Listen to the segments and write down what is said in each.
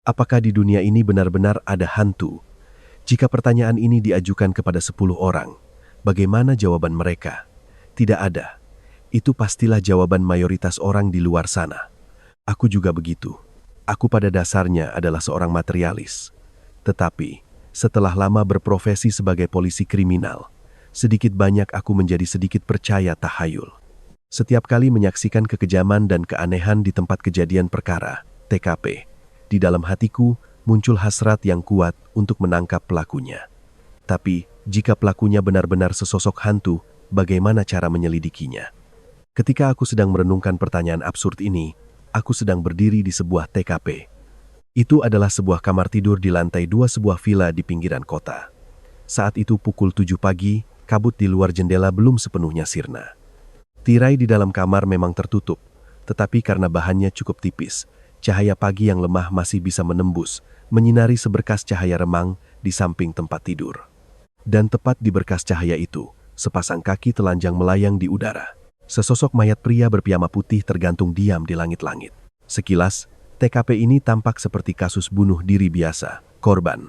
Apakah di dunia ini benar-benar ada hantu? Jika pertanyaan ini diajukan kepada 10 orang, bagaimana jawaban mereka? Tidak ada. Itu pastilah jawaban mayoritas orang di luar sana. Aku juga begitu. Aku pada dasarnya adalah seorang materialis. Tetapi, setelah lama berprofesi sebagai polisi kriminal, sedikit banyak aku menjadi sedikit percaya tahayul. Setiap kali menyaksikan kekejaman dan keanehan di tempat kejadian perkara, TKP, di dalam hatiku muncul hasrat yang kuat untuk menangkap pelakunya. Tapi, jika pelakunya benar-benar sesosok hantu, bagaimana cara menyelidikinya? Ketika aku sedang merenungkan pertanyaan absurd ini, aku sedang berdiri di sebuah TKP. Itu adalah sebuah kamar tidur di lantai 2 sebuah villa di pinggiran kota. Saat itu pukul 7 pagi, kabut di luar jendela belum sepenuhnya sirna. Tirai di dalam kamar memang tertutup, tetapi karena bahannya cukup tipis, cahaya pagi yang lemah masih bisa menembus, menyinari seberkas cahaya remang di samping tempat tidur. Dan tepat di berkas cahaya itu, sepasang kaki telanjang melayang di udara. Sesosok mayat pria berpiyama putih tergantung diam di langit-langit. Sekilas, TKP ini tampak seperti kasus bunuh diri biasa. Korban,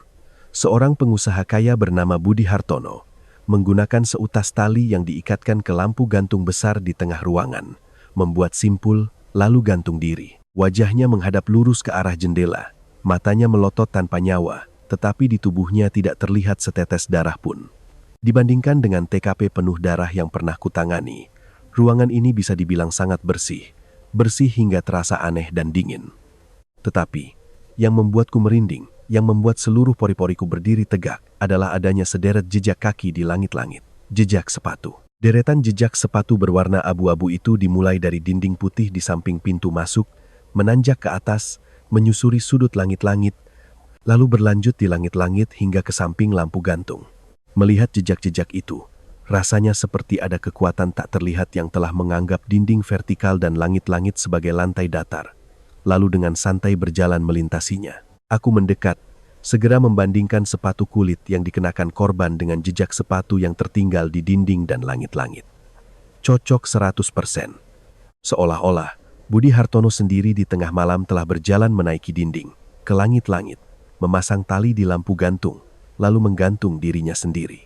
seorang pengusaha kaya bernama Budi Hartono, menggunakan seutas tali yang diikatkan ke lampu gantung besar di tengah ruangan, membuat simpul, lalu gantung diri. Wajahnya menghadap lurus ke arah jendela, matanya melotot tanpa nyawa, tetapi di tubuhnya tidak terlihat setetes darah pun. Dibandingkan dengan TKP penuh darah yang pernah kutangani, ruangan ini bisa dibilang sangat bersih, bersih hingga terasa aneh dan dingin. Tetapi, yang membuatku merinding, yang membuat seluruh pori-poriku berdiri tegak, adalah adanya sederet jejak kaki di langit-langit. Jejak sepatu. Deretan jejak sepatu berwarna abu-abu itu dimulai dari dinding putih di samping pintu masuk, menanjak ke atas, menyusuri sudut langit-langit, lalu berlanjut di langit-langit hingga ke samping lampu gantung. Melihat jejak-jejak itu, rasanya seperti ada kekuatan tak terlihat yang telah menganggap dinding vertikal dan langit-langit sebagai lantai datar, lalu dengan santai berjalan melintasinya. Aku mendekat, segera membandingkan sepatu kulit yang dikenakan korban dengan jejak sepatu yang tertinggal di dinding dan langit-langit. Cocok 100%. Seolah-olah, Budi Hartono sendiri di tengah malam telah berjalan menaiki dinding, ke langit-langit, memasang tali di lampu gantung, lalu menggantung dirinya sendiri.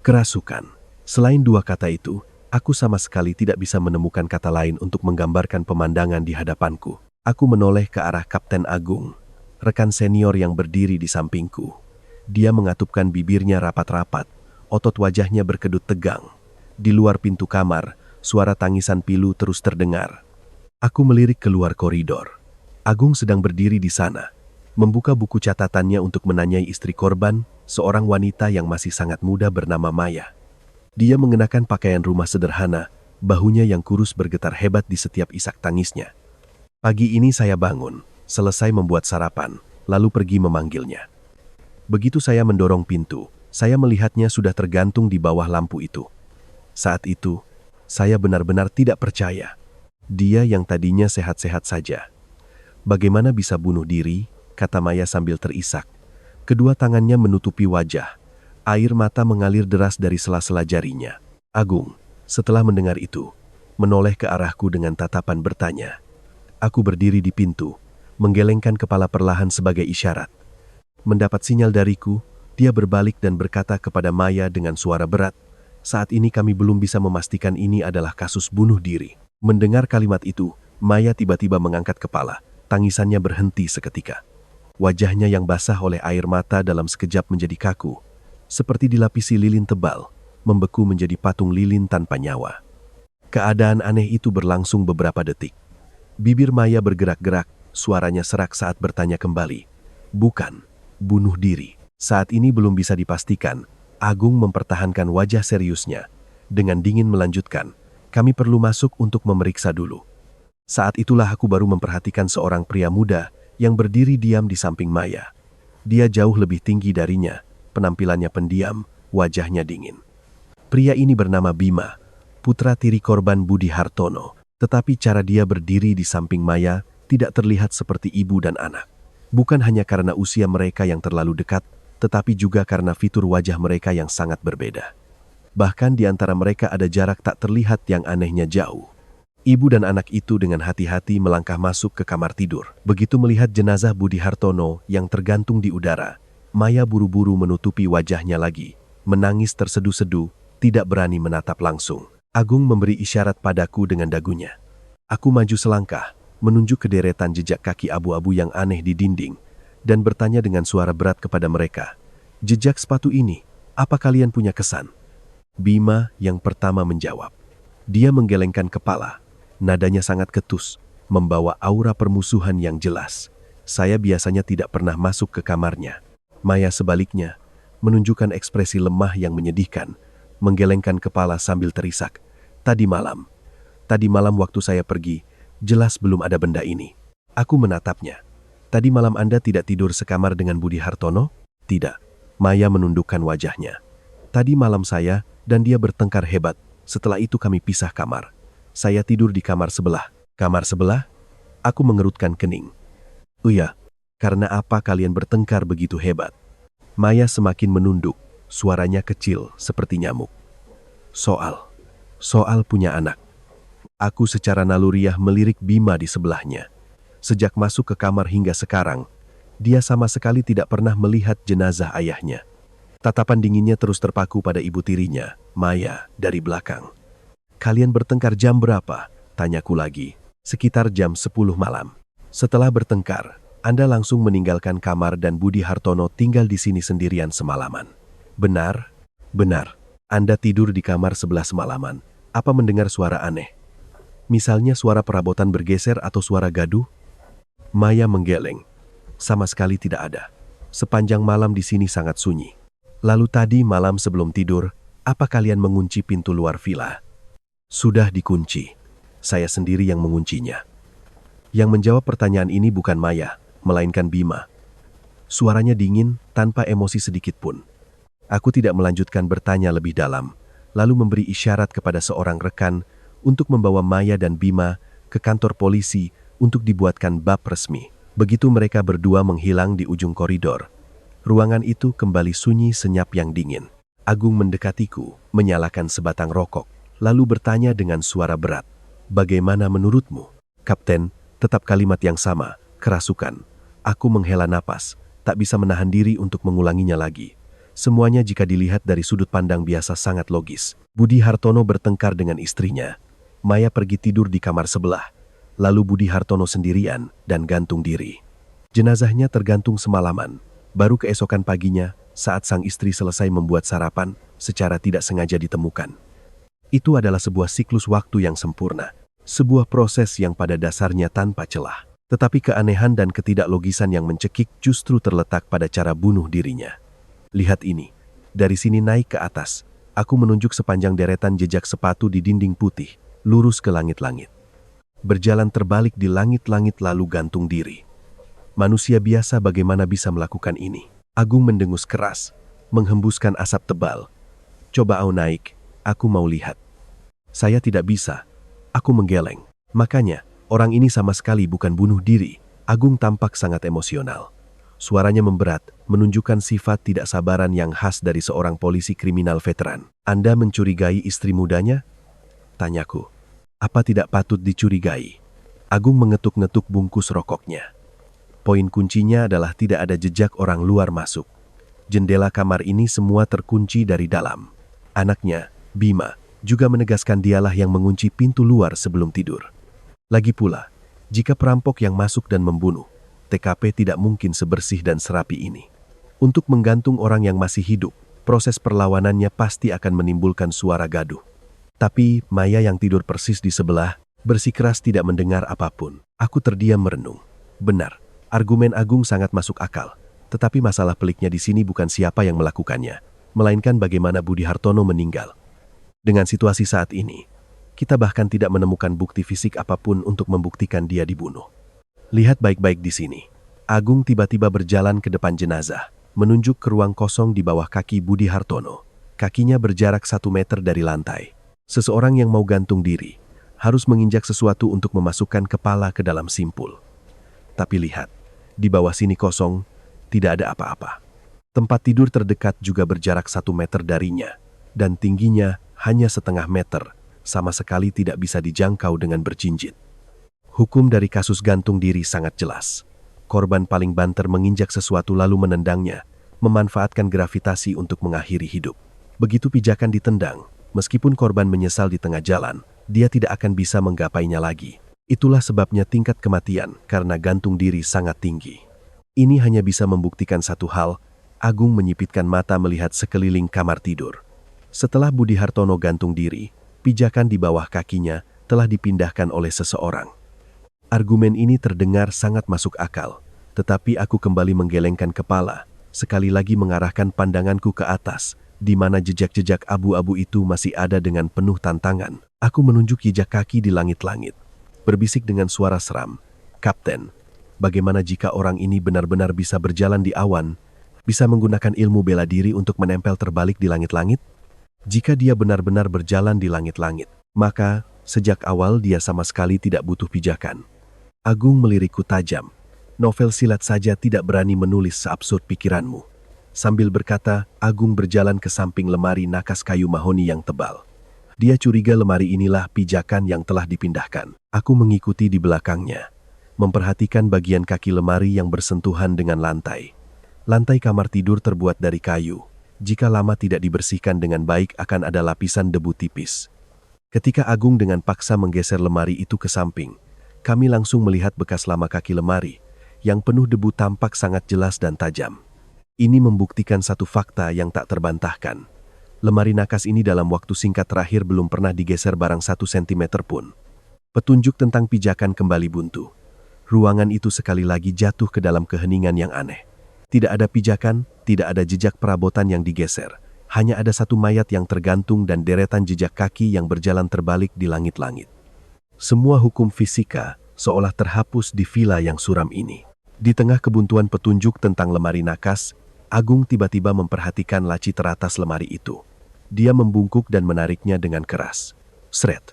Kerasukan. Selain dua kata itu, aku sama sekali tidak bisa menemukan kata lain untuk menggambarkan pemandangan di hadapanku. Aku menoleh ke arah Kapten Agung, rekan senior yang berdiri di sampingku. Dia mengatupkan bibirnya rapat-rapat, otot wajahnya berkedut tegang. Di luar pintu kamar, suara tangisan pilu terus terdengar. Aku melirik keluar koridor. Agung sedang berdiri di sana, membuka buku catatannya untuk menanyai istri korban, seorang wanita yang masih sangat muda bernama Maya. Dia mengenakan pakaian rumah sederhana, bahunya yang kurus bergetar hebat di setiap isak tangisnya. Pagi ini saya bangun, selesai membuat sarapan, lalu pergi memanggilnya. Begitu saya mendorong pintu, saya melihatnya sudah tergantung di bawah lampu itu. Saat itu, saya benar-benar tidak percaya. Dia yang tadinya sehat-sehat saja. Bagaimana bisa bunuh diri? Kata Maya sambil terisak. Kedua tangannya menutupi wajah. Air mata mengalir deras dari sela-sela jarinya. Agung, setelah mendengar itu, menoleh ke arahku dengan tatapan bertanya. Aku berdiri di pintu, menggelengkan kepala perlahan sebagai isyarat. Mendapat sinyal dariku, dia berbalik dan berkata kepada Maya dengan suara berat, "Saat ini kami belum bisa memastikan ini adalah kasus bunuh diri." Mendengar kalimat itu, Maya tiba-tiba mengangkat kepala, tangisannya berhenti seketika. Wajahnya yang basah oleh air mata dalam sekejap menjadi kaku, seperti dilapisi lilin tebal, membeku menjadi patung lilin tanpa nyawa. Keadaan aneh itu berlangsung beberapa detik. Bibir Maya bergerak-gerak, suaranya serak saat bertanya kembali. "Bukan, bunuh diri." Saat ini belum bisa dipastikan. Agung mempertahankan wajah seriusnya. Dengan dingin melanjutkan, "Kami perlu masuk untuk memeriksa dulu." Saat itulah aku baru memperhatikan seorang pria muda yang berdiri diam di samping Maya. Dia jauh lebih tinggi darinya, penampilannya pendiam, wajahnya dingin. Pria ini bernama Bima, putra tiri korban Budi Hartono. Tetapi cara dia berdiri di samping Maya tidak terlihat seperti ibu dan anak. Bukan hanya karena usia mereka yang terlalu dekat, tetapi juga karena fitur wajah mereka yang sangat berbeda. Bahkan di antara mereka ada jarak tak terlihat yang anehnya jauh. Ibu dan anak itu dengan hati-hati melangkah masuk ke kamar tidur. Begitu melihat jenazah Budi Hartono yang tergantung di udara, Maya buru-buru menutupi wajahnya lagi, menangis terseduh-seduh, tidak berani menatap langsung. Agung memberi isyarat padaku dengan dagunya. Aku maju selangkah, menunjuk ke deretan jejak kaki abu-abu yang aneh di dinding, dan bertanya dengan suara berat kepada mereka, "Jejak sepatu ini, apa kalian punya kesan?" Bima yang pertama menjawab. Dia menggelengkan kepala, nadanya sangat ketus, membawa aura permusuhan yang jelas. Saya biasanya tidak pernah masuk ke kamarnya. Maya sebaliknya, menunjukkan ekspresi lemah yang menyedihkan, menggelengkan kepala sambil terisak. Tadi malam waktu saya pergi, jelas belum ada benda ini. Aku menatapnya. Tadi malam Anda tidak tidur sekamar dengan Budi Hartono? Tidak. Maya menundukkan wajahnya. Tadi malam saya dan dia bertengkar hebat. Setelah itu kami pisah kamar. Saya tidur di kamar sebelah. Kamar sebelah? Aku mengerutkan kening. Oh ya, karena apa kalian bertengkar begitu hebat? Maya semakin menunduk, suaranya kecil seperti nyamuk. Soal punya anak. Aku secara naluriah melirik Bima di sebelahnya. Sejak masuk ke kamar hingga sekarang, dia sama sekali tidak pernah melihat jenazah ayahnya. Tatapan dinginnya terus terpaku pada ibu tirinya, Maya, dari belakang. Kalian bertengkar jam berapa? Tanyaku lagi. Sekitar jam 10 malam. Setelah bertengkar, Anda langsung meninggalkan kamar dan Budi Hartono tinggal di sini sendirian semalaman. Benar? Benar. Anda tidur di kamar sebelah semalaman. Apa mendengar suara aneh? Misalnya suara perabotan bergeser atau suara gaduh? Maya menggeleng. Sama sekali tidak ada. Sepanjang malam di sini sangat sunyi. Lalu tadi malam sebelum tidur, apa kalian mengunci pintu luar villa? Sudah dikunci. Saya sendiri yang menguncinya. Yang menjawab pertanyaan ini bukan Maya, melainkan Bima. Suaranya dingin, tanpa emosi sedikit pun. Aku tidak melanjutkan bertanya lebih dalam, lalu memberi isyarat kepada seorang rekan untuk membawa Maya dan Bima ke kantor polisi untuk dibuatkan bab resmi. Begitu mereka berdua menghilang di ujung koridor, ruangan itu kembali sunyi senyap yang dingin. Agung mendekatiku, menyalakan sebatang rokok, lalu bertanya dengan suara berat, "Bagaimana menurutmu?" "Kapten," tetap kalimat yang sama, kerasukan. Aku menghela napas, tak bisa menahan diri untuk mengulanginya lagi. Semuanya jika dilihat dari sudut pandang biasa sangat logis. Budi Hartono bertengkar dengan istrinya. Maya pergi tidur di kamar sebelah. Lalu Budi Hartono sendirian dan gantung diri. Jenazahnya tergantung semalaman. Baru keesokan paginya, saat sang istri selesai membuat sarapan, secara tidak sengaja ditemukan. Itu adalah sebuah siklus waktu yang sempurna. Sebuah proses yang pada dasarnya tanpa celah. Tetapi keanehan dan ketidaklogisan yang mencekik justru terletak pada cara bunuh dirinya. Lihat ini. Dari sini naik ke atas, aku menunjuk sepanjang deretan jejak sepatu di dinding putih, lurus ke langit-langit. Berjalan terbalik di langit-langit lalu gantung diri. Manusia biasa bagaimana bisa melakukan ini? Agung mendengus keras, menghembuskan asap tebal. Coba au naik, aku mau lihat. Saya tidak bisa. Aku menggeleng. Makanya, orang ini sama sekali bukan bunuh diri. Agung tampak sangat emosional. Suaranya memberat, menunjukkan sifat tidak sabaran yang khas dari seorang polisi kriminal veteran. Anda mencurigai istri mudanya? Tanyaku. Apa tidak patut dicurigai? Agung mengetuk-ngetuk bungkus rokoknya. Poin kuncinya adalah tidak ada jejak orang luar masuk. Jendela kamar ini semua terkunci dari dalam. Anaknya, Bima, juga menegaskan dialah yang mengunci pintu luar sebelum tidur. Lagi pula, jika perampok yang masuk dan membunuh, TKP tidak mungkin sebersih dan serapi ini. Untuk menggantung orang yang masih hidup, proses perlawanannya pasti akan menimbulkan suara gaduh. Tapi Maya yang tidur persis di sebelah, bersikeras tidak mendengar apapun. Aku terdiam merenung. Benar, argumen Agung sangat masuk akal. Tetapi masalah peliknya di sini bukan siapa yang melakukannya, melainkan bagaimana Budi Hartono meninggal. Dengan situasi saat ini, kita bahkan tidak menemukan bukti fisik apapun untuk membuktikan dia dibunuh. Lihat baik-baik di sini. Agung tiba-tiba berjalan ke depan jenazah, menunjuk ke ruang kosong di bawah kaki Budi Hartono. Kakinya berjarak 1 meter dari lantai. Seseorang yang mau gantung diri harus menginjak sesuatu untuk memasukkan kepala ke dalam simpul. Tapi lihat, di bawah sini kosong, tidak ada apa-apa. Tempat tidur terdekat juga berjarak 1 meter darinya, dan tingginya hanya 0,5 meter, sama sekali tidak bisa dijangkau dengan berjinjit. Hukum dari kasus gantung diri sangat jelas. Korban paling banter menginjak sesuatu lalu menendangnya, memanfaatkan gravitasi untuk mengakhiri hidup. Begitu pijakan ditendang, meskipun korban menyesal di tengah jalan, dia tidak akan bisa menggapainya lagi. Itulah sebabnya tingkat kematian karena gantung diri sangat tinggi. Ini hanya bisa membuktikan satu hal. Agung menyipitkan mata melihat sekeliling kamar tidur. Setelah Budi Hartono gantung diri, pijakan di bawah kakinya telah dipindahkan oleh seseorang. Argumen ini terdengar sangat masuk akal, tetapi aku kembali menggelengkan kepala, sekali lagi mengarahkan pandanganku ke atas, di mana jejak-jejak abu-abu itu masih ada dengan penuh tantangan. Aku menunjuk jejak kaki di langit-langit, berbisik dengan suara seram, "Kapten, bagaimana jika orang ini benar-benar bisa berjalan di awan, bisa menggunakan ilmu bela diri untuk menempel terbalik di langit-langit? Jika dia benar-benar berjalan di langit-langit, maka sejak awal dia sama sekali tidak butuh pijakan." Agung melirikku tajam. Novel silat saja tidak berani menulis seabsurd pikiranmu. Sambil berkata, Agung berjalan ke samping lemari nakas kayu mahoni yang tebal. Dia curiga lemari inilah pijakan yang telah dipindahkan. Aku mengikuti di belakangnya, memperhatikan bagian kaki lemari yang bersentuhan dengan lantai. Lantai kamar tidur terbuat dari kayu. Jika lama tidak dibersihkan dengan baik akan ada lapisan debu tipis. Ketika Agung dengan paksa menggeser lemari itu ke samping, kami langsung melihat bekas lama kaki lemari, yang penuh debu tampak sangat jelas dan tajam. Ini membuktikan satu fakta yang tak terbantahkan. Lemari nakas ini dalam waktu singkat terakhir belum pernah digeser barang 1 cm pun. Petunjuk tentang pijakan kembali buntu. Ruangan itu sekali lagi jatuh ke dalam keheningan yang aneh. Tidak ada pijakan, tidak ada jejak perabotan yang digeser. Hanya ada satu mayat yang tergantung dan deretan jejak kaki yang berjalan terbalik di langit-langit. Semua hukum fisika seolah terhapus di villa yang suram ini. Di tengah kebuntuan petunjuk tentang lemari nakas, Agung tiba-tiba memperhatikan laci teratas lemari itu. Dia membungkuk dan menariknya dengan keras. Sret.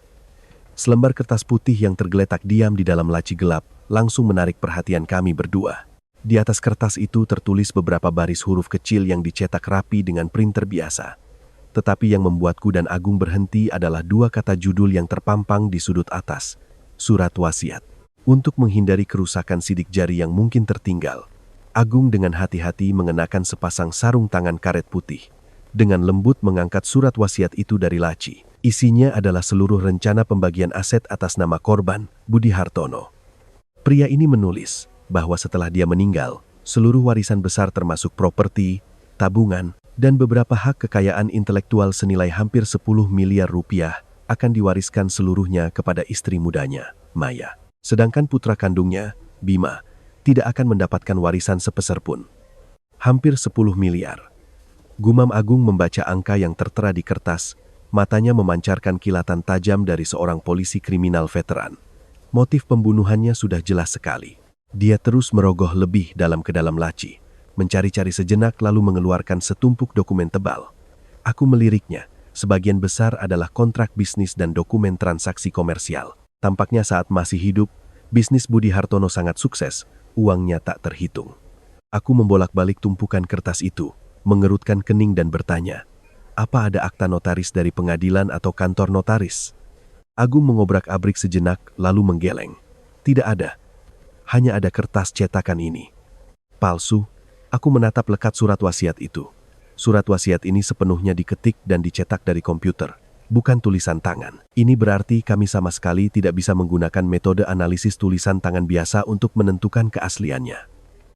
Selembar kertas putih yang tergeletak diam di dalam laci gelap langsung menarik perhatian kami berdua. Di atas kertas itu tertulis beberapa baris huruf kecil yang dicetak rapi dengan printer biasa. Tetapi yang membuatku dan Agung berhenti adalah 2 kata judul yang terpampang di sudut atas. Surat wasiat. Untuk menghindari kerusakan sidik jari yang mungkin tertinggal, Agung dengan hati-hati mengenakan sepasang sarung tangan karet putih. Dengan lembut mengangkat surat wasiat itu dari laci. Isinya adalah seluruh rencana pembagian aset atas nama korban, Budi Hartono. Pria ini menulis bahwa setelah dia meninggal, seluruh warisan besar termasuk properti, tabungan, dan beberapa hak kekayaan intelektual senilai hampir 10 miliar rupiah akan diwariskan seluruhnya kepada istri mudanya, Maya. Sedangkan putra kandungnya, Bima, tidak akan mendapatkan warisan sepeser pun. Hampir 10 miliar. Gumam Agung membaca angka yang tertera di kertas, matanya memancarkan kilatan tajam dari seorang polisi kriminal veteran. Motif pembunuhannya sudah jelas sekali. Dia terus merogoh lebih dalam ke dalam laci, mencari-cari sejenak lalu mengeluarkan setumpuk dokumen tebal. Aku meliriknya, sebagian besar adalah kontrak bisnis dan dokumen transaksi komersial. Tampaknya saat masih hidup, bisnis Budi Hartono sangat sukses, uangnya tak terhitung. Aku membolak-balik tumpukan kertas itu, mengerutkan kening dan bertanya, apa ada akta notaris dari pengadilan atau kantor notaris? Agung mengobrak-abrik sejenak lalu menggeleng. Tidak ada. Hanya ada kertas cetakan ini. Palsu. Aku menatap lekat surat wasiat itu. Surat wasiat ini sepenuhnya diketik dan dicetak dari komputer, bukan tulisan tangan. Ini berarti kami sama sekali tidak bisa menggunakan metode analisis tulisan tangan biasa untuk menentukan keasliannya.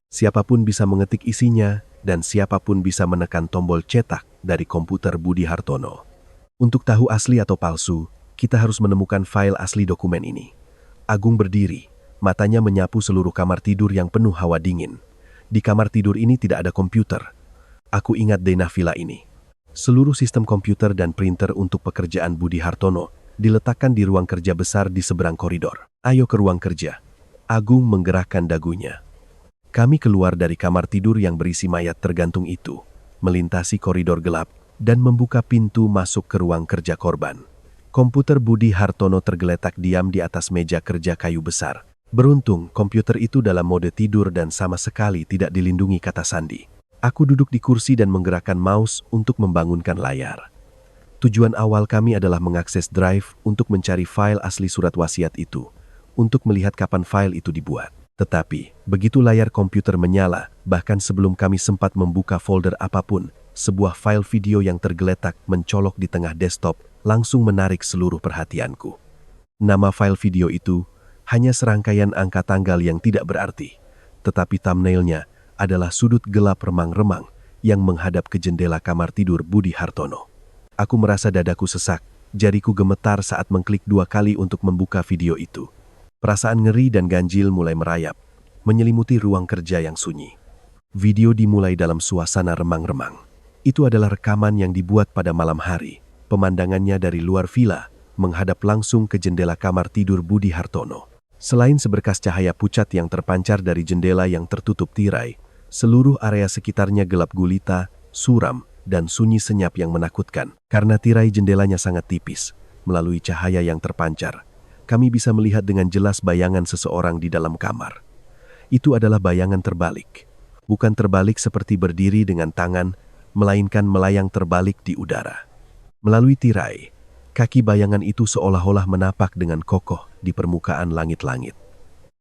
Siapapun bisa mengetik isinya, dan siapapun bisa menekan tombol cetak dari komputer Budi Hartono. Untuk tahu asli atau palsu, kita harus menemukan file asli dokumen ini. Agung berdiri, matanya menyapu seluruh kamar tidur yang penuh hawa dingin. Di kamar tidur ini tidak ada komputer. Aku ingat denah villa ini. Seluruh sistem komputer dan printer untuk pekerjaan Budi Hartono diletakkan di ruang kerja besar di seberang koridor. Ayo ke ruang kerja. Agung menggerakkan dagunya. Kami keluar dari kamar tidur yang berisi mayat tergantung itu, melintasi koridor gelap, dan membuka pintu masuk ke ruang kerja korban. Komputer Budi Hartono tergeletak diam di atas meja kerja kayu besar. Beruntung, komputer itu dalam mode tidur dan sama sekali tidak dilindungi kata sandi. Aku duduk di kursi dan menggerakkan mouse untuk membangunkan layar. Tujuan awal kami adalah mengakses drive untuk mencari file asli surat wasiat itu, untuk melihat kapan file itu dibuat. Tetapi, begitu layar komputer menyala, bahkan sebelum kami sempat membuka folder apapun, sebuah file video yang tergeletak mencolok di tengah desktop langsung menarik seluruh perhatianku. Nama file video itu hanya serangkaian angka tanggal yang tidak berarti, tetapi thumbnailnya adalah sudut gelap remang-remang yang menghadap ke jendela kamar tidur Budi Hartono. Aku merasa dadaku sesak, jariku gemetar saat mengklik 2 kali untuk membuka video itu. Perasaan ngeri dan ganjil mulai merayap, menyelimuti ruang kerja yang sunyi. Video dimulai dalam suasana remang-remang. Itu adalah rekaman yang dibuat pada malam hari. Pemandangannya dari luar villa, menghadap langsung ke jendela kamar tidur Budi Hartono. Selain seberkas cahaya pucat yang terpancar dari jendela yang tertutup tirai, seluruh area sekitarnya gelap gulita, suram, dan sunyi senyap yang menakutkan. Karena tirai jendelanya sangat tipis, melalui cahaya yang terpancar, kami bisa melihat dengan jelas bayangan seseorang di dalam kamar. Itu adalah bayangan terbalik. Bukan terbalik seperti berdiri dengan tangan, melainkan melayang terbalik di udara. Melalui tirai, kaki bayangan itu seolah-olah menapak dengan kokoh di permukaan langit-langit.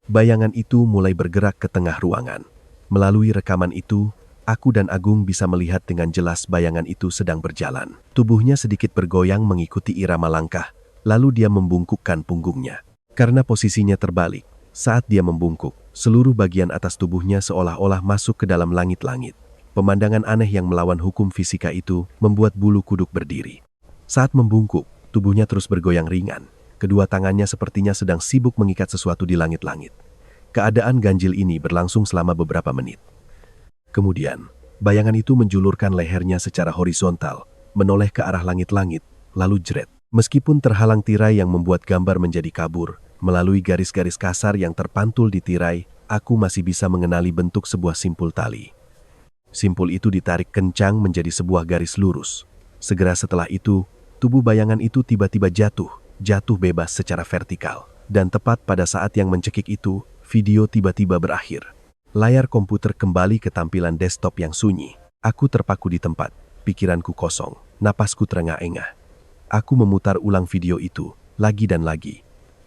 Bayangan itu mulai bergerak ke tengah ruangan. Melalui rekaman itu, aku dan Agung bisa melihat dengan jelas bayangan itu sedang berjalan. Tubuhnya sedikit bergoyang mengikuti irama langkah, lalu dia membungkukkan punggungnya. Karena posisinya terbalik, saat dia membungkuk, seluruh bagian atas tubuhnya seolah-olah masuk ke dalam langit-langit. Pemandangan aneh yang melawan hukum fisika itu membuat bulu kuduk berdiri. Saat membungkuk, tubuhnya terus bergoyang ringan. Kedua tangannya sepertinya sedang sibuk mengikat sesuatu di langit-langit. Keadaan ganjil ini berlangsung selama beberapa menit. Kemudian, bayangan itu menjulurkan lehernya secara horizontal, menoleh ke arah langit-langit, lalu jret. Meskipun terhalang tirai yang membuat gambar menjadi kabur, melalui garis-garis kasar yang terpantul di tirai, aku masih bisa mengenali bentuk sebuah simpul tali. Simpul itu ditarik kencang menjadi sebuah garis lurus. Segera setelah itu, tubuh bayangan itu tiba-tiba jatuh bebas secara vertikal. Dan tepat pada saat yang mencekik itu, video tiba-tiba berakhir. Layar komputer kembali ke tampilan desktop yang sunyi. Aku terpaku di tempat, pikiranku kosong, napasku terengah-engah. Aku memutar ulang video itu, lagi dan lagi.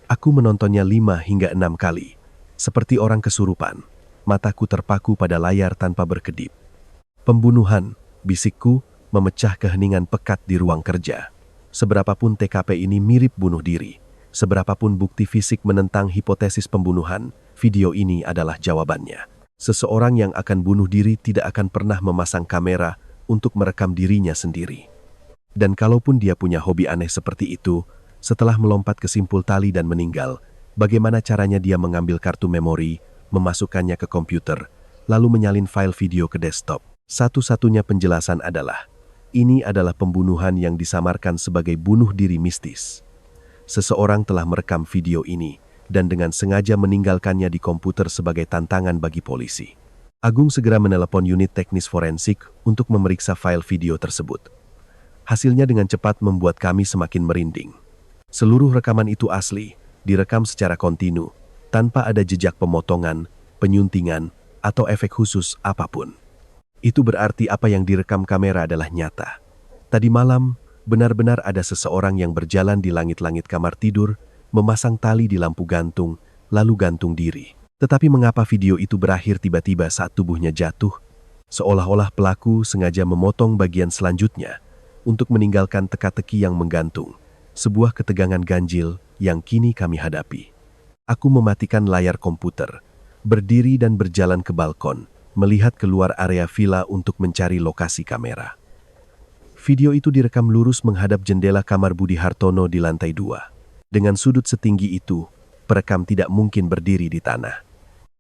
Aku menontonnya 5 hingga 6 kali. Seperti orang kesurupan, mataku terpaku pada layar tanpa berkedip. Pembunuhan, bisikku, memecah keheningan pekat di ruang kerja. Seberapapun TKP ini mirip bunuh diri, seberapapun bukti fisik menentang hipotesis pembunuhan, video ini adalah jawabannya. Seseorang yang akan bunuh diri tidak akan pernah memasang kamera untuk merekam dirinya sendiri. Dan kalaupun dia punya hobi aneh seperti itu, setelah melompat ke simpul tali dan meninggal, bagaimana caranya dia mengambil kartu memori, memasukkannya ke komputer, lalu menyalin file video ke desktop? Satu-satunya penjelasan adalah, ini adalah pembunuhan yang disamarkan sebagai bunuh diri mistis. Seseorang telah merekam video ini, dan dengan sengaja meninggalkannya di komputer sebagai tantangan bagi polisi. Agung segera menelepon unit teknis forensik untuk memeriksa file video tersebut. Hasilnya dengan cepat membuat kami semakin merinding. Seluruh rekaman itu asli, direkam secara kontinu, tanpa ada jejak pemotongan, penyuntingan, atau efek khusus apapun. Itu berarti apa yang direkam kamera adalah nyata. Tadi malam, benar-benar ada seseorang yang berjalan di langit-langit kamar tidur, memasang tali di lampu gantung, lalu gantung diri. Tetapi mengapa video itu berakhir tiba-tiba saat tubuhnya jatuh? Seolah-olah pelaku sengaja memotong bagian selanjutnya untuk meninggalkan teka-teki yang menggantung. Sebuah ketegangan ganjil yang kini kami hadapi. Aku mematikan layar komputer, berdiri dan berjalan ke balkon, melihat keluar area villa untuk mencari lokasi kamera. Video itu direkam lurus menghadap jendela kamar Budi Hartono di lantai 2. Dengan sudut setinggi itu, perekam tidak mungkin berdiri di tanah.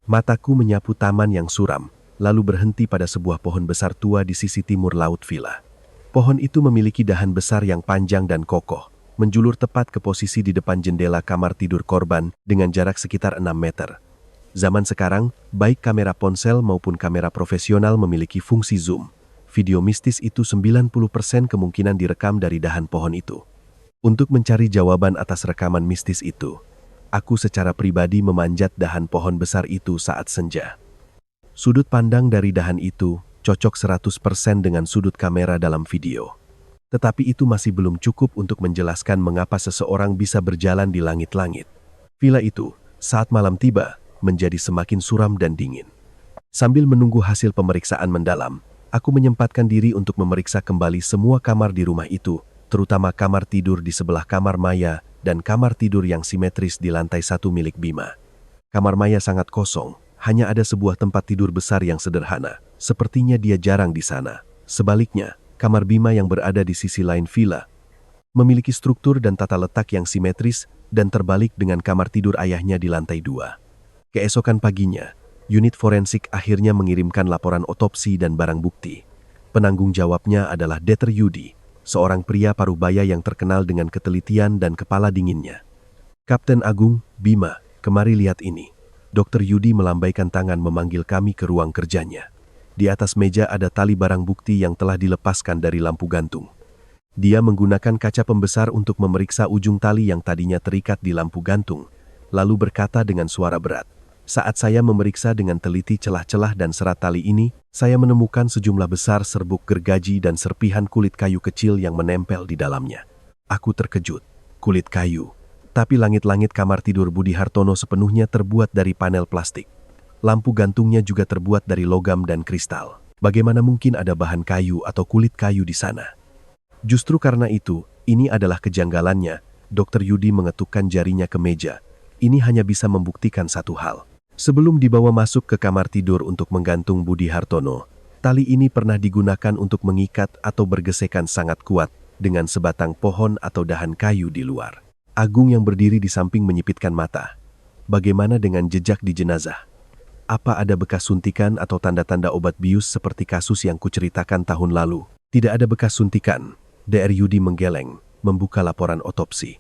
Mataku menyapu taman yang suram, lalu berhenti pada sebuah pohon besar tua di sisi timur laut villa. Pohon itu memiliki dahan besar yang panjang dan kokoh, menjulur tepat ke posisi di depan jendela kamar tidur korban dengan jarak sekitar 6 meter. Zaman sekarang, baik kamera ponsel maupun kamera profesional memiliki fungsi zoom. Video mistis itu 90% kemungkinan direkam dari dahan pohon itu. Untuk mencari jawaban atas rekaman mistis itu, aku secara pribadi memanjat dahan pohon besar itu saat senja. Sudut pandang dari dahan itu cocok 100% dengan sudut kamera dalam video. Tetapi itu masih belum cukup untuk menjelaskan mengapa seseorang bisa berjalan di langit-langit. Villa itu, saat malam tiba, menjadi semakin suram dan dingin. Sambil menunggu hasil pemeriksaan mendalam, aku menyempatkan diri untuk memeriksa kembali semua kamar di rumah itu, terutama kamar tidur di sebelah kamar Maya dan kamar tidur yang simetris di lantai 1 milik Bima. Kamar Maya sangat kosong, hanya ada sebuah tempat tidur besar yang sederhana. Sepertinya dia jarang di sana. Sebaliknya, kamar Bima yang berada di sisi lain villa memiliki struktur dan tata letak yang simetris dan terbalik dengan kamar tidur ayahnya di lantai 2. Keesokan paginya, unit forensik akhirnya mengirimkan laporan otopsi dan barang bukti. Penanggung jawabnya adalah Dr. Yudi, seorang pria parubaya yang terkenal dengan ketelitian dan kepala dinginnya. Kapten Agung, Bima, kemari lihat ini. Dr. Yudi melambaikan tangan memanggil kami ke ruang kerjanya. Di atas meja ada tali barang bukti yang telah dilepaskan dari lampu gantung. Dia menggunakan kaca pembesar untuk memeriksa ujung tali yang tadinya terikat di lampu gantung, lalu berkata dengan suara berat, "Saat saya memeriksa dengan teliti celah-celah dan serat tali ini, saya menemukan sejumlah besar serbuk gergaji dan serpihan kulit kayu kecil yang menempel di dalamnya. Aku terkejut. Kulit kayu. Tapi langit-langit kamar tidur Budi Hartono sepenuhnya terbuat dari panel plastik. Lampu gantungnya juga terbuat dari logam dan kristal. Bagaimana mungkin ada bahan kayu atau kulit kayu di sana?" Justru karena itu, ini adalah kejanggalannya. Dr. Yudi mengetukkan jarinya ke meja. Ini hanya bisa membuktikan satu hal. Sebelum dibawa masuk ke kamar tidur untuk menggantung Budi Hartono, tali ini pernah digunakan untuk mengikat atau bergesekan sangat kuat dengan sebatang pohon atau dahan kayu di luar. Agung yang berdiri di samping menyipitkan mata. Bagaimana dengan jejak di jenazah? Apa ada bekas suntikan atau tanda-tanda obat bius seperti kasus yang kuceritakan tahun lalu? Tidak ada bekas suntikan. Dr. Yudi menggeleng, membuka laporan otopsi.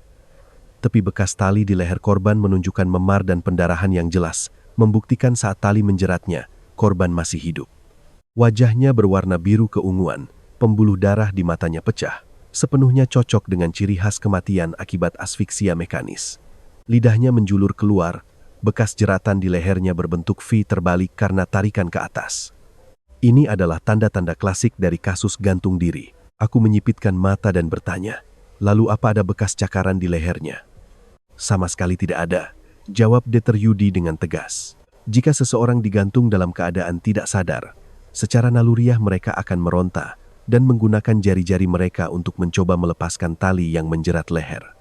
Tepi bekas tali di leher korban menunjukkan memar dan pendarahan yang jelas, membuktikan saat tali menjeratnya, korban masih hidup. Wajahnya berwarna biru keunguan, pembuluh darah di matanya pecah, sepenuhnya cocok dengan ciri khas kematian akibat asfiksia mekanis. Lidahnya menjulur keluar, bekas jeratan di lehernya berbentuk V terbalik karena tarikan ke atas. Ini adalah tanda-tanda klasik dari kasus gantung diri. Aku menyipitkan mata dan bertanya, lalu apa ada bekas cakaran di lehernya? Sama sekali tidak ada, jawab Dr. Yudi dengan tegas. Jika seseorang digantung dalam keadaan tidak sadar, secara naluriah mereka akan meronta dan menggunakan jari-jari mereka untuk mencoba melepaskan tali yang menjerat leher.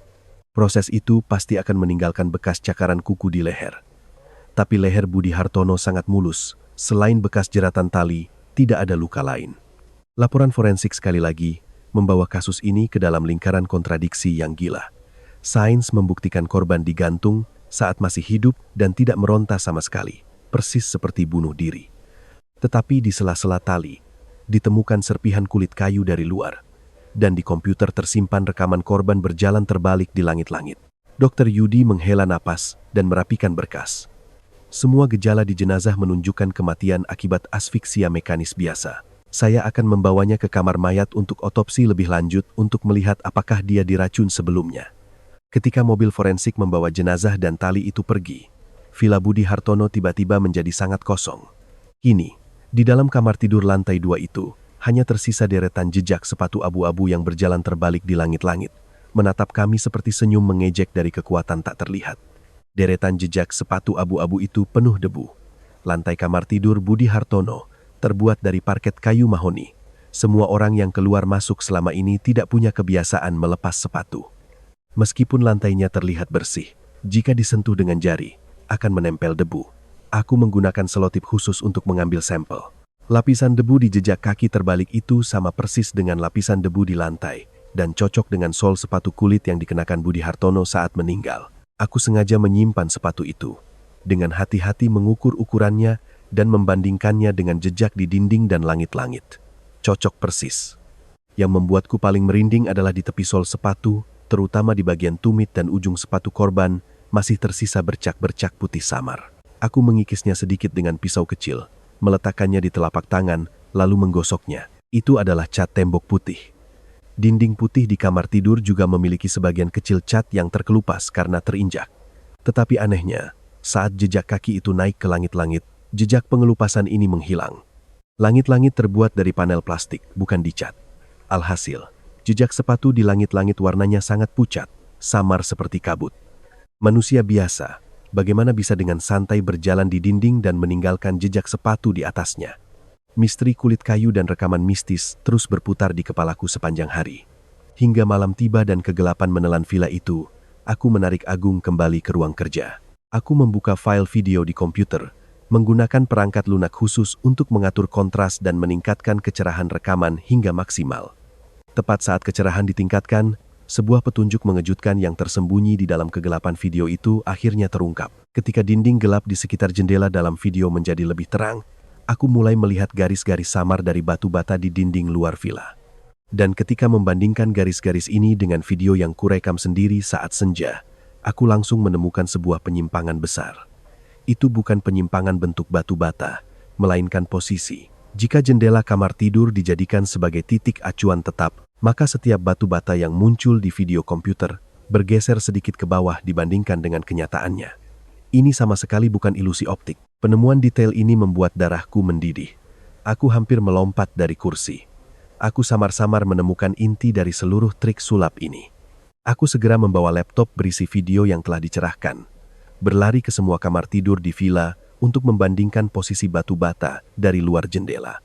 Proses itu pasti akan meninggalkan bekas cakaran kuku di leher. Tapi leher Budi Hartono sangat mulus, selain bekas jeratan tali, tidak ada luka lain. Laporan forensik sekali lagi membawa kasus ini ke dalam lingkaran kontradiksi yang gila. Sains membuktikan korban digantung saat masih hidup dan tidak meronta sama sekali, persis seperti bunuh diri. Tetapi di sela-sela tali, ditemukan serpihan kulit kayu dari luar, dan di komputer tersimpan rekaman korban berjalan terbalik di langit-langit. Dr. Yudi menghela napas dan merapikan berkas. Semua gejala di jenazah menunjukkan kematian akibat asfiksia mekanis biasa. Saya akan membawanya ke kamar mayat untuk otopsi lebih lanjut untuk melihat apakah dia diracun sebelumnya. Ketika mobil forensik membawa jenazah dan tali itu pergi, Villa Budi Hartono tiba-tiba menjadi sangat kosong. Kini, di dalam kamar tidur lantai 2 itu, hanya tersisa deretan jejak sepatu abu-abu yang berjalan terbalik di langit-langit, menatap kami seperti senyum mengejek dari kekuatan tak terlihat. Deretan jejak sepatu abu-abu itu penuh debu. Lantai kamar tidur Budi Hartono terbuat dari parket kayu mahoni. Semua orang yang keluar masuk selama ini tidak punya kebiasaan melepas sepatu. Meskipun lantainya terlihat bersih, jika disentuh dengan jari, akan menempel debu. Aku menggunakan selotip khusus untuk mengambil sampel. Lapisan debu di jejak kaki terbalik itu sama persis dengan lapisan debu di lantai, dan cocok dengan sol sepatu kulit yang dikenakan Budi Hartono saat meninggal. Aku sengaja menyimpan sepatu itu, dengan hati-hati mengukur ukurannya dan membandingkannya dengan jejak di dinding dan langit-langit. Cocok persis. Yang membuatku paling merinding adalah di tepi sol sepatu, terutama di bagian tumit dan ujung sepatu korban, masih tersisa bercak-bercak putih samar. Aku mengikisnya sedikit dengan pisau kecil, meletakkannya di telapak tangan, lalu menggosoknya. Itu adalah cat tembok putih. Dinding putih di kamar tidur juga memiliki sebagian kecil cat yang terkelupas karena terinjak. Tetapi anehnya, saat jejak kaki itu naik ke langit-langit, jejak pengelupasan ini menghilang. Langit-langit terbuat dari panel plastik, bukan dicat. Alhasil, Jejak sepatu di langit-langit warnanya sangat pucat, samar seperti kabut. Manusia biasa, bagaimana bisa dengan santai berjalan di dinding dan meninggalkan jejak sepatu di atasnya? Misteri kulit kayu dan rekaman mistis terus berputar di kepalaku sepanjang hari. Hingga malam tiba dan kegelapan menelan villa itu, aku menarik Agung kembali ke ruang kerja. Aku membuka file video di komputer, menggunakan perangkat lunak khusus untuk mengatur kontras dan meningkatkan kecerahan rekaman hingga maksimal. Tepat saat kecerahan ditingkatkan, sebuah petunjuk mengejutkan yang tersembunyi di dalam kegelapan video itu akhirnya terungkap. Ketika dinding gelap di sekitar jendela dalam video menjadi lebih terang, aku mulai melihat garis-garis samar dari batu bata di dinding luar villa. Dan ketika membandingkan garis-garis ini dengan video yang kurekam sendiri saat senja, aku langsung menemukan sebuah penyimpangan besar. Itu bukan penyimpangan bentuk batu bata, melainkan posisi. Jika jendela kamar tidur dijadikan sebagai titik acuan tetap, maka setiap batu bata yang muncul di video komputer bergeser sedikit ke bawah dibandingkan dengan kenyataannya. Ini sama sekali bukan ilusi optik. Penemuan detail ini membuat darahku mendidih. Aku hampir melompat dari kursi. Aku samar-samar menemukan inti dari seluruh trik sulap ini. Aku segera membawa laptop berisi video yang telah dicerahkan, berlari ke semua kamar tidur di villa untuk membandingkan posisi batu bata dari luar jendela.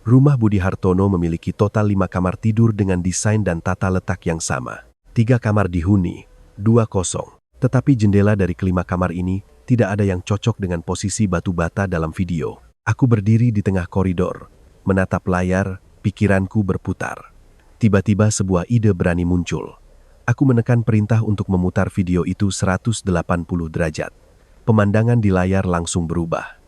Rumah Budi Hartono memiliki total 5 kamar tidur dengan desain dan tata letak yang sama. 3 kamar dihuni, 2 kosong. Tetapi jendela dari kelima kamar ini tidak ada yang cocok dengan posisi batu bata dalam video. Aku berdiri di tengah koridor, menatap layar, pikiranku berputar. Tiba-tiba sebuah ide berani muncul. Aku menekan perintah untuk memutar video itu 180 derajat. Pemandangan di layar langsung berubah.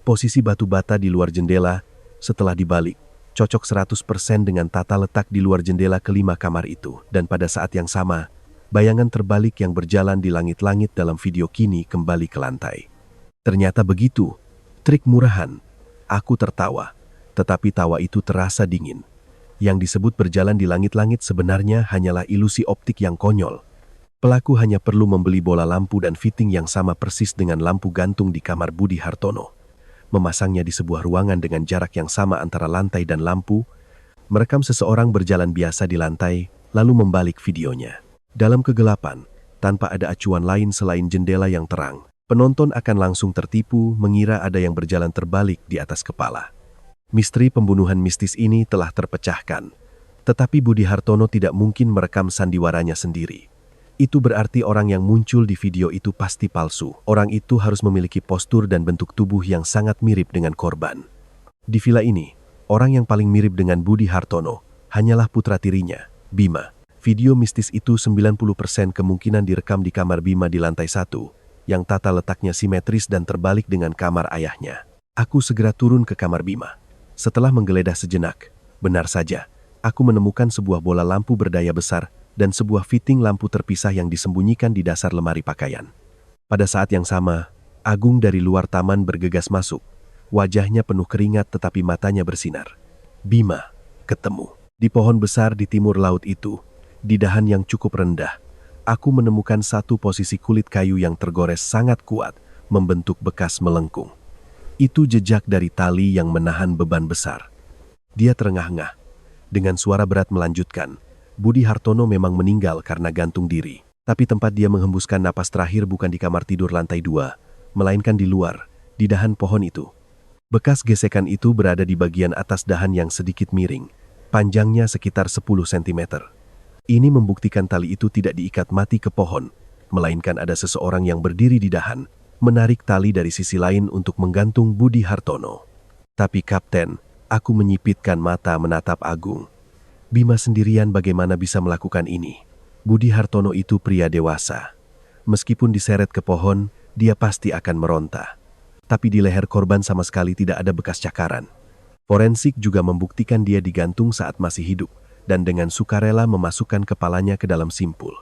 Posisi batu bata di luar jendela, setelah dibalik, cocok 100% dengan tata letak di luar jendela kelima kamar itu. Dan pada saat yang sama, bayangan terbalik yang berjalan di langit-langit dalam video kini kembali ke lantai. Ternyata begitu, trik murahan. Aku tertawa, tetapi tawa itu terasa dingin. Yang disebut berjalan di langit-langit sebenarnya hanyalah ilusi optik yang konyol. Pelaku hanya perlu membeli bola lampu dan fitting yang sama persis dengan lampu gantung di kamar Budi Hartono, memasangnya di sebuah ruangan dengan jarak yang sama antara lantai dan lampu, merekam seseorang berjalan biasa di lantai, lalu membalik videonya. Dalam kegelapan, tanpa ada acuan lain selain jendela yang terang, penonton akan langsung tertipu mengira ada yang berjalan terbalik di atas kepala. Misteri pembunuhan mistis ini telah terpecahkan, tetapi Budi Hartono tidak mungkin merekam sandiwaranya sendiri. Itu berarti orang yang muncul di video itu pasti palsu. Orang itu harus memiliki postur dan bentuk tubuh yang sangat mirip dengan korban. Di villa ini, orang yang paling mirip dengan Budi Hartono hanyalah putra tirinya, Bima. Video mistis itu 90% kemungkinan direkam di kamar Bima di lantai 1, yang tata letaknya simetris dan terbalik dengan kamar ayahnya. Aku segera turun ke kamar Bima. Setelah menggeledah sejenak, benar saja, aku menemukan sebuah bola lampu berdaya besar dan sebuah fitting lampu terpisah yang disembunyikan di dasar lemari pakaian. Pada saat yang sama, Agung dari luar taman bergegas masuk. Wajahnya penuh keringat tetapi matanya bersinar. Bima, ketemu. Di pohon besar di timur laut itu, di dahan yang cukup rendah, aku menemukan satu posisi kulit kayu yang tergores sangat kuat, membentuk bekas melengkung. Itu jejak dari tali yang menahan beban besar. Dia terengah-engah. Dengan suara berat melanjutkan, Budi Hartono memang meninggal karena gantung diri. Tapi tempat dia menghembuskan napas terakhir bukan di kamar tidur lantai 2, melainkan di luar, di dahan pohon itu. Bekas gesekan itu berada di bagian atas dahan yang sedikit miring, panjangnya sekitar 10 cm. Ini membuktikan tali itu tidak diikat mati ke pohon, melainkan ada seseorang yang berdiri di dahan, menarik tali dari sisi lain untuk menggantung Budi Hartono. Tapi Kapten, aku menyipitkan mata menatap Agung. Bima sendirian bagaimana bisa melakukan ini? Budi Hartono itu pria dewasa. Meskipun diseret ke pohon, dia pasti akan meronta. Tapi di leher korban sama sekali tidak ada bekas cakaran. Forensik juga membuktikan dia digantung saat masih hidup, dan dengan sukarela memasukkan kepalanya ke dalam simpul.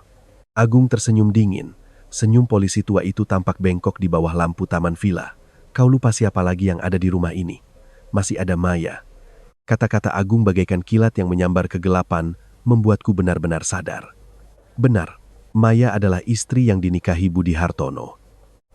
Agung tersenyum dingin. Senyum polisi tua itu tampak bengkok di bawah lampu taman villa. Kau lupa siapa lagi yang ada di rumah ini? Masih ada Maya. Kata-kata Agung bagaikan kilat yang menyambar kegelapan, membuatku benar-benar sadar. Benar, Maya adalah istri yang dinikahi Budi Hartono.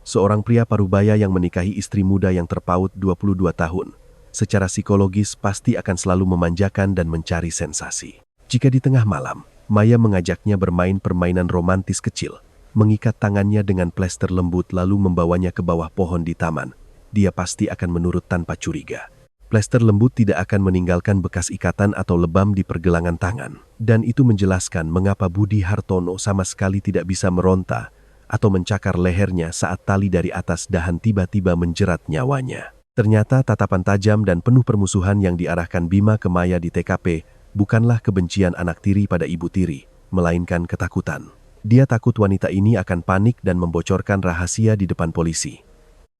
Seorang pria parubaya yang menikahi istri muda yang terpaut 22 tahun. Secara psikologis pasti akan selalu memanjakan dan mencari sensasi. Jika di tengah malam, Maya mengajaknya bermain permainan romantis kecil, mengikat tangannya dengan plester lembut lalu membawanya ke bawah pohon di taman, dia pasti akan menurut tanpa curiga. Plester lembut tidak akan meninggalkan bekas ikatan atau lebam di pergelangan tangan. Dan itu menjelaskan mengapa Budi Hartono sama sekali tidak bisa meronta atau mencakar lehernya saat tali dari atas dahan tiba-tiba menjerat nyawanya. Ternyata tatapan tajam dan penuh permusuhan yang diarahkan Bima ke Maya di TKP bukanlah kebencian anak tiri pada ibu tiri, melainkan ketakutan. Dia takut wanita ini akan panik dan membocorkan rahasia di depan polisi.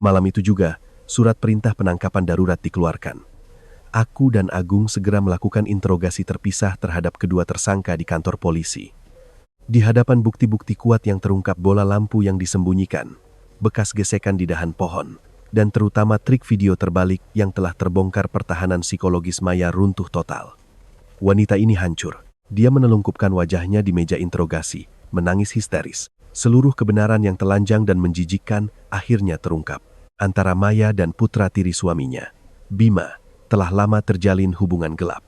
Malam itu juga, surat perintah penangkapan darurat dikeluarkan. Aku dan Agung segera melakukan interogasi terpisah terhadap kedua tersangka di kantor polisi. Di hadapan bukti-bukti kuat yang terungkap, bola lampu yang disembunyikan, bekas gesekan di dahan pohon, dan terutama trik video terbalik yang telah terbongkar, pertahanan psikologis Maya runtuh total. Wanita ini hancur. Dia menelungkupkan wajahnya di meja interogasi, menangis histeris. Seluruh kebenaran yang telanjang dan menjijikkan akhirnya terungkap. Antara Maya dan putra tiri suaminya, Bima, telah lama terjalin hubungan gelap.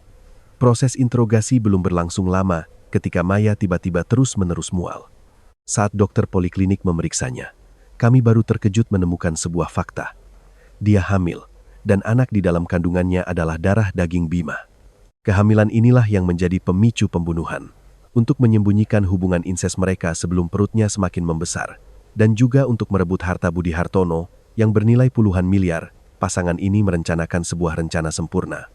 Proses interogasi belum berlangsung lama ketika Maya tiba-tiba terus-menerus mual. Saat dokter poliklinik memeriksanya, kami baru terkejut menemukan sebuah fakta. Dia hamil, dan anak di dalam kandungannya adalah darah daging Bima. Kehamilan inilah yang menjadi pemicu pembunuhan. Untuk menyembunyikan hubungan inses mereka sebelum perutnya semakin membesar, dan juga untuk merebut harta Budi Hartono yang bernilai puluhan miliar, pasangan ini merencanakan sebuah rencana sempurna.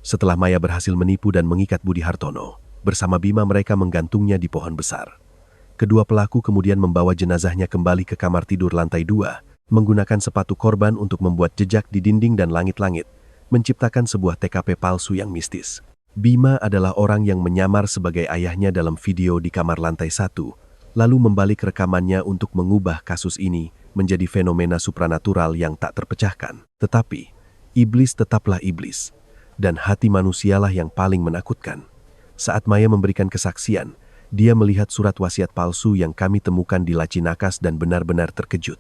Setelah Maya berhasil menipu dan mengikat Budi Hartono, bersama Bima mereka menggantungnya di pohon besar. Kedua pelaku kemudian membawa jenazahnya kembali ke kamar tidur lantai 2, menggunakan sepatu korban untuk membuat jejak di dinding dan langit-langit, menciptakan sebuah TKP palsu yang mistis. Bima adalah orang yang menyamar sebagai ayahnya dalam video di kamar lantai 1, lalu membalik rekamannya untuk mengubah kasus ini menjadi fenomena supranatural yang tak terpecahkan. Tetapi, iblis tetaplah iblis, dan hati manusialah yang paling menakutkan. Saat Maya memberikan kesaksian, dia melihat surat wasiat palsu yang kami temukan di laci nakas dan benar-benar terkejut.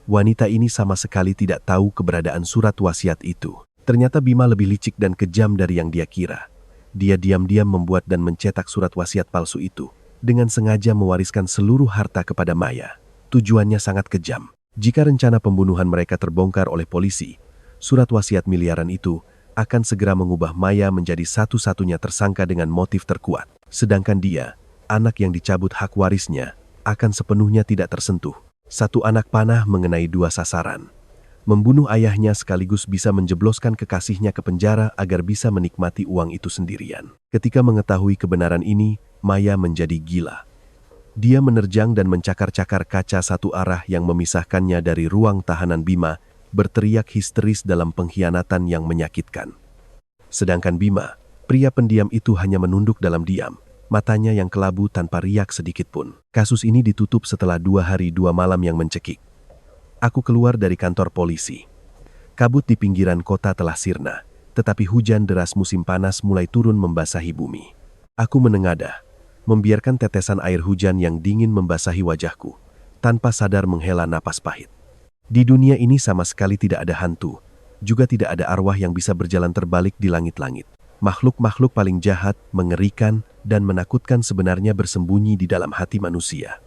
Wanita ini sama sekali tidak tahu keberadaan surat wasiat itu. Ternyata Bima lebih licik dan kejam dari yang dia kira. Dia diam-diam membuat dan mencetak surat wasiat palsu itu, dengan sengaja mewariskan seluruh harta kepada Maya. Tujuannya sangat kejam. Jika rencana pembunuhan mereka terbongkar oleh polisi, surat wasiat miliaran itu akan segera mengubah Maya menjadi satu-satunya tersangka dengan motif terkuat. Sedangkan dia, anak yang dicabut hak warisnya, akan sepenuhnya tidak tersentuh. Satu anak panah mengenai dua sasaran. Membunuh ayahnya sekaligus bisa menjebloskan kekasihnya ke penjara agar bisa menikmati uang itu sendirian. Ketika mengetahui kebenaran ini, Maya menjadi gila. Dia menerjang dan mencakar-cakar kaca satu arah yang memisahkannya dari ruang tahanan Bima, berteriak histeris dalam pengkhianatan yang menyakitkan. Sedangkan Bima, pria pendiam itu hanya menunduk dalam diam, matanya yang kelabu tanpa riak sedikit pun. Kasus ini ditutup setelah 2 hari 2 malam yang mencekik. Aku keluar dari kantor polisi. Kabut di pinggiran kota telah sirna, tetapi hujan deras musim panas mulai turun membasahi bumi. Aku menengadah, membiarkan tetesan air hujan yang dingin membasahi wajahku, tanpa sadar menghela napas pahit. Di dunia ini sama sekali tidak ada hantu, juga tidak ada arwah yang bisa berjalan terbalik di langit-langit. Makhluk-makhluk paling jahat, mengerikan, dan menakutkan sebenarnya bersembunyi di dalam hati manusia.